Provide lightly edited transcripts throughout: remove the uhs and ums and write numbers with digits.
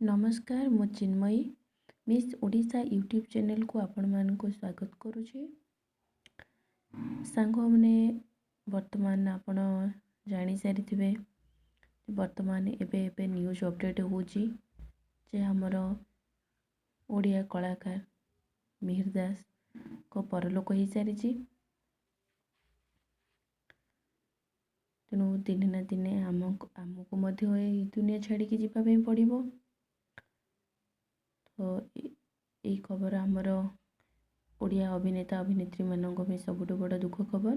नमस्कार मु Chinmayi miss Odisha YouTube channel को आपण मानक स्वागत करुच्ची। सांग मैंने वर्तमान आपण जानी सारी वर्तमान एबे एबे न्यूज अपडेट होची जे हमर ओडिया कलाकार मिहिर दास को परलोक हो सारी। तेणु दिने ना दिने आमको मध्य दुनिया छाड़ी जावाई पड़ो। तो यही खबर आमर ओडिया अभिनेता अभिनेत्री मानक में सबुठ बड़ दुख खबर।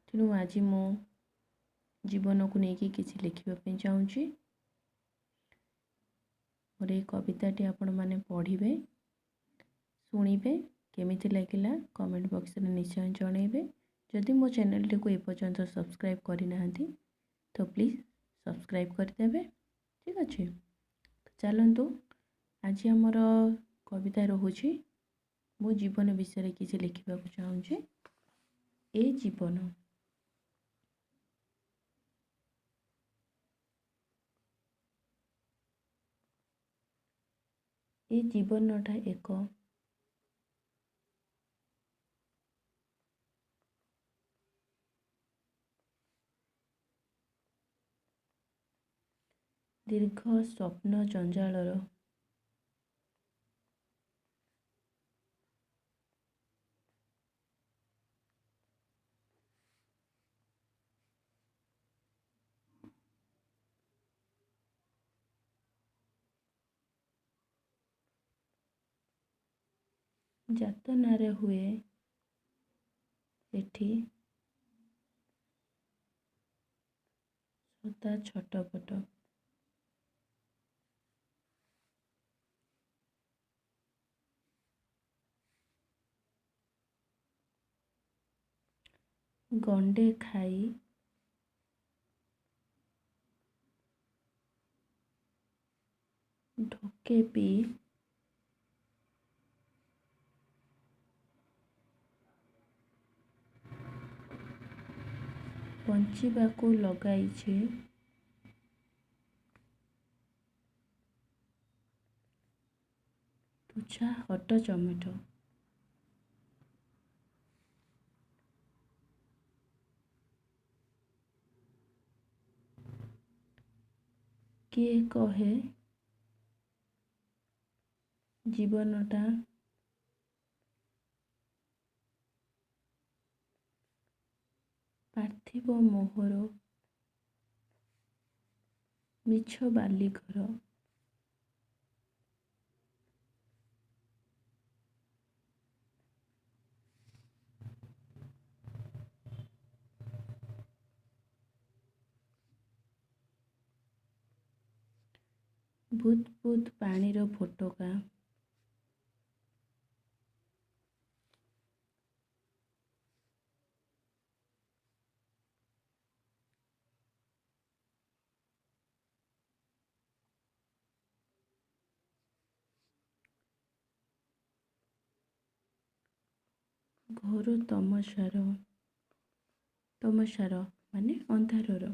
तेणु आज मो जीवन को लेकिन किसी लिखापी चाहूँगी। मोर ये कविताटी आपण मैंने पढ़े शुणे केमी लगिला कमेंट बॉक्स में निश्चय जनइबे। जदि मो चैनल टी को एपर्यंत सब्सक्राइब करना तो प्लीज़ सब्सक्राइब करदे। ठीक अच्छे तो चलतु आज आमर कविता रोचे मो जीवन विषय किसी लिखा चाहूँगी। ए जीवन ए जीवनटा एक दीर्घ स्वप्न जंजालर जातनारे हुए एठी सदा छटपट गंडे खाई ढोके पी बंचिबाकू लगाइछे तुछा हट चमेट। किए कहे जीवनटा पार्थिव मोहर मिछ बाली घर। भूत भूत पानीर फोटका घोर तमसार माने अंधारर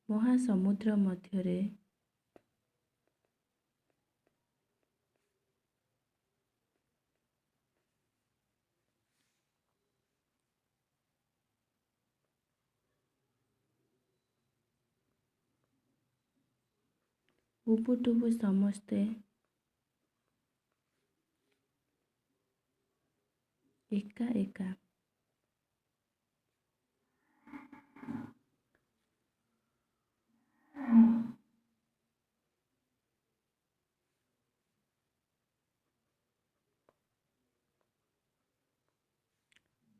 महासमुद्र मध्यरे उबुटुबु समस्ते एका एका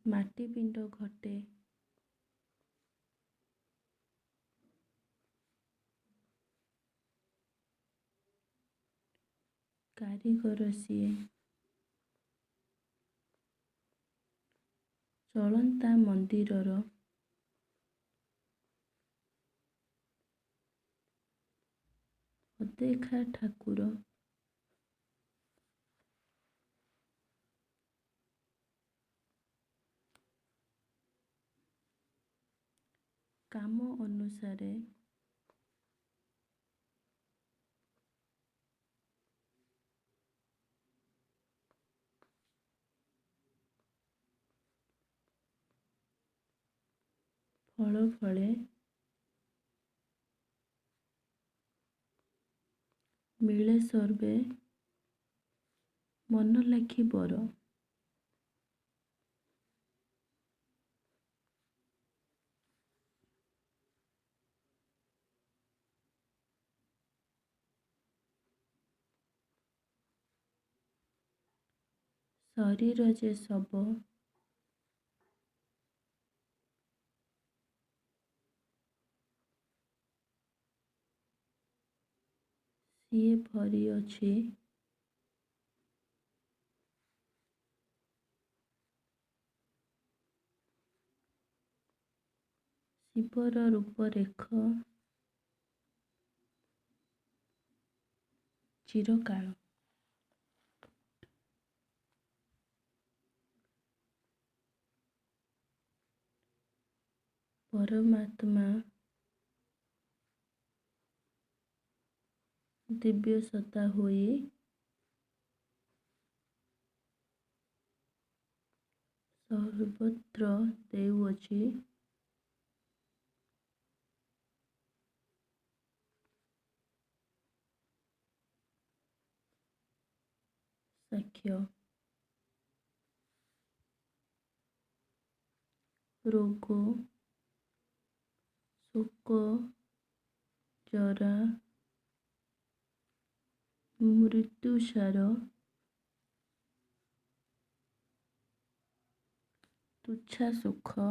माटी पिंड घटे कारीगर सीए चलंता मंदिरर अदेखा ठाकुर काम अनुसारे ଫଳ ଫଳେ ମିଳେ ସର୍ବେ ମନ ଲାଖି ବର। ଶରୀର ଯେ ଶବ ସିଏ ଭରି ଅଛି ଶିବର ରୂପରେଖ ଚିରକାଳ। ପରମାତ୍ମା ଦିବ୍ୟ ସତ୍ତା ହୋଇ ସର୍ବତ୍ର ଦେଉଅଛି ସାକ୍ଷ୍ୟ। ରୋଗ ଶୋକ ଜରା ମୃତ୍ୟୁସାର ତୁଚ୍ଛା ସୁଖ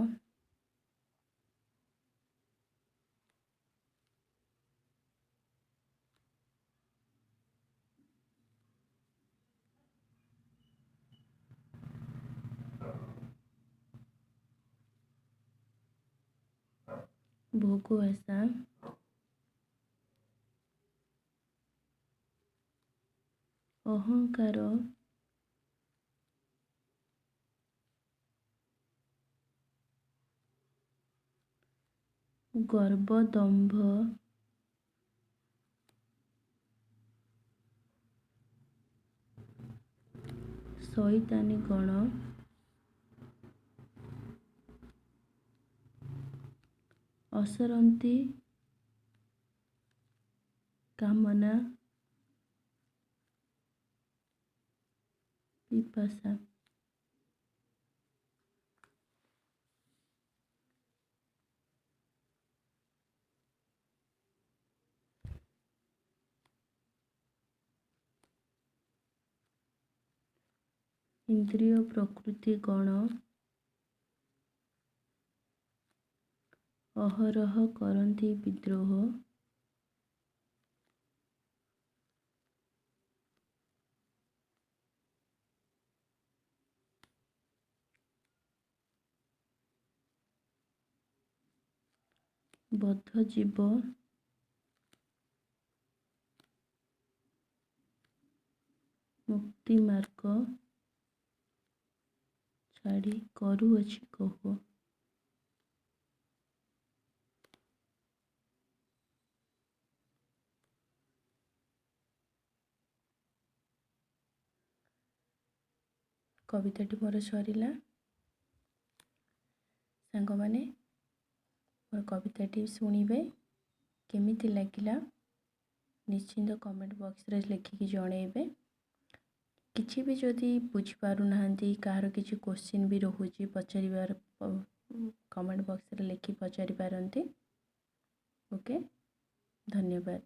ଭୋଗ ଆଶା ଅହଙ୍କାର ଗର୍ବ ଦମ୍ଭ ଶଇତାନି ଗଣ ଅସରନ୍ତି କାମନା ପିପାସା। ଇନ୍ଦ୍ରିୟ ପ୍ରକୃତି ଗଣ ଅହରହ କରନ୍ତି ବିଦ୍ରୋହ ବଦ୍ଧ ଜୀବ ମୁକ୍ତି ମାର୍ଗ ଛାଡ଼ି କରୁଅଛି କହ। କବିତାଟି ମୋର ସରିଲା। ସାଙ୍ଗମାନେ ମୋର କବିତାଟି ଶୁଣିବେ, କେମିତି ଲାଗିଲା ନିଶ୍ଚିନ୍ତ କମେଣ୍ଟ ବକ୍ସରେ ଲେଖିକି ଜଣେଇବେ। କିଛି ବି ଯଦି ବୁଝିପାରୁନାହାନ୍ତି, କାହାର କିଛି କ୍ୱେଶ୍ଚିନ୍ ବି ରହୁଛି ପଚାରିବାର, କମେଣ୍ଟ ବକ୍ସରେ ଲେଖି ପଚାରି ପାରନ୍ତି। ଓକେ, ଧନ୍ୟବାଦ।